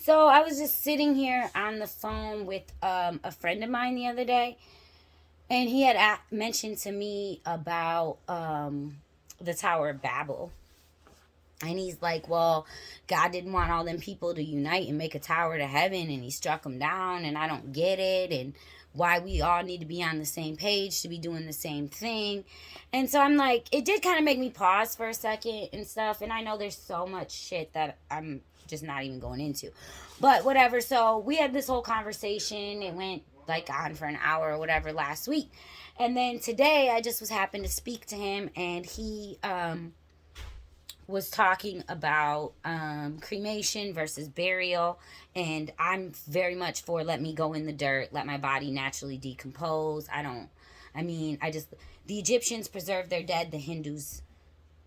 So I was just sitting here on the phone with a friend of mine the other day, and he had mentioned to me about the Tower of Babel. And he's like, well, God didn't want all them people to unite and make a tower to heaven, and he struck them down, and I don't get it, and why we all need to be on the same page to be doing the same thing. And so I'm like, it did kind of make me pause for a second and stuff. And I know there's so much shit that I'm just not even going into. But whatever. So we had this whole conversation. It went like on for an hour or whatever last week. And then today I just was happened to speak to him, and he was talking about cremation versus burial, and I'm very much for let me go in the dirt, let my body naturally decompose. I just, the Egyptians preserve their dead, the Hindus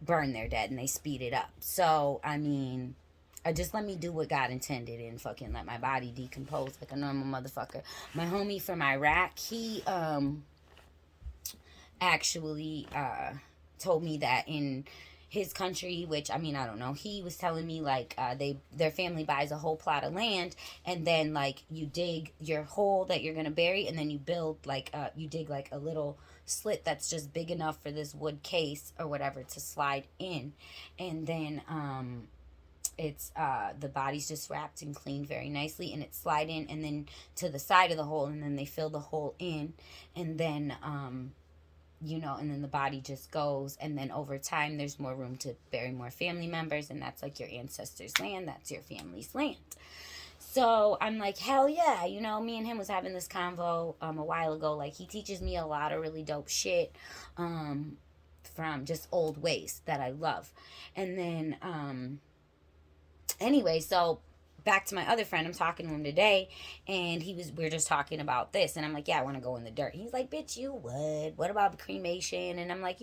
burn their dead, and they speed it up. So I just let me do what God intended and fucking let my body decompose like a normal motherfucker. My homie from Iraq, he actually told me that in his country, which I don't know, he was telling me like their family buys a whole plot of land, and then like you dig your hole that you're gonna bury, and then you build like you dig like a little slit that's just big enough for this wood case or whatever to slide in, and then it's the body's just wrapped and cleaned very nicely, and it's slide in and then to the side of the hole, and then they fill the hole in, and then and then the body just goes, and then over time there's more room to bury more family members, and that's like your ancestors' land, that's your family's land. So I'm like, hell yeah, me and him was having this convo a while ago. Like, he teaches me a lot of really dope shit from just old ways that I love. And then anyway, so back to my other friend, I'm talking to him today, and we're just talking about this, and I'm like, yeah, I want to go in the dirt. He's like, bitch, you would. What about the cremation? And I'm like,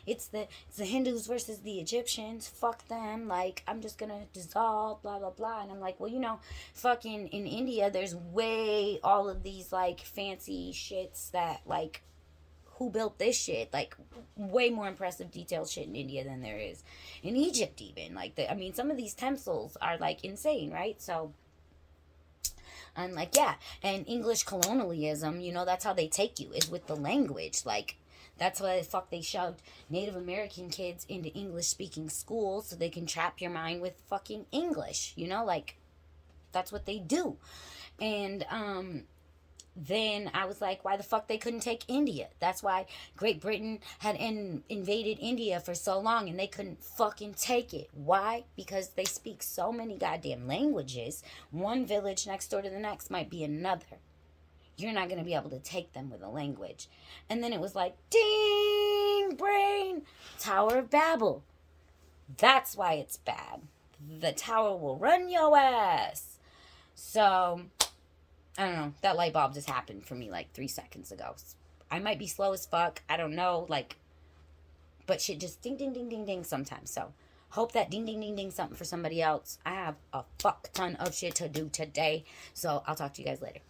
it's the Hindus versus the Egyptians. Fuck them. Like, I'm just gonna dissolve, blah blah blah. And I'm like, well, fucking in India, there's way all of these like fancy shits that like, who built this shit? Like, way more impressive, detailed shit in India than there is in Egypt, even. Like, some of these temples are like insane, right? So I'm like, yeah. And English colonialism, that's how they take you, is with the language. Like, that's why the fuck they shoved Native American kids into English speaking schools so they can trap your mind with fucking English, like, that's what they do. And then I was like, why the fuck they couldn't take India? That's why Great Britain had invaded India for so long, and they couldn't fucking take it. Why? Because they speak so many goddamn languages. One village next door to the next might be another. You're not going to be able to take them with a language. And then it was like, ding, brain, Tower of Babel. That's why it's bad. The tower will run your ass. So I don't know. That light bulb just happened for me like 3 seconds ago. I might be slow as fuck. I don't know. Like, but shit just ding, ding, ding, ding, ding sometimes. So hope that ding, ding, ding, ding something for somebody else. I have a fuck ton of shit to do today. So I'll talk to you guys later.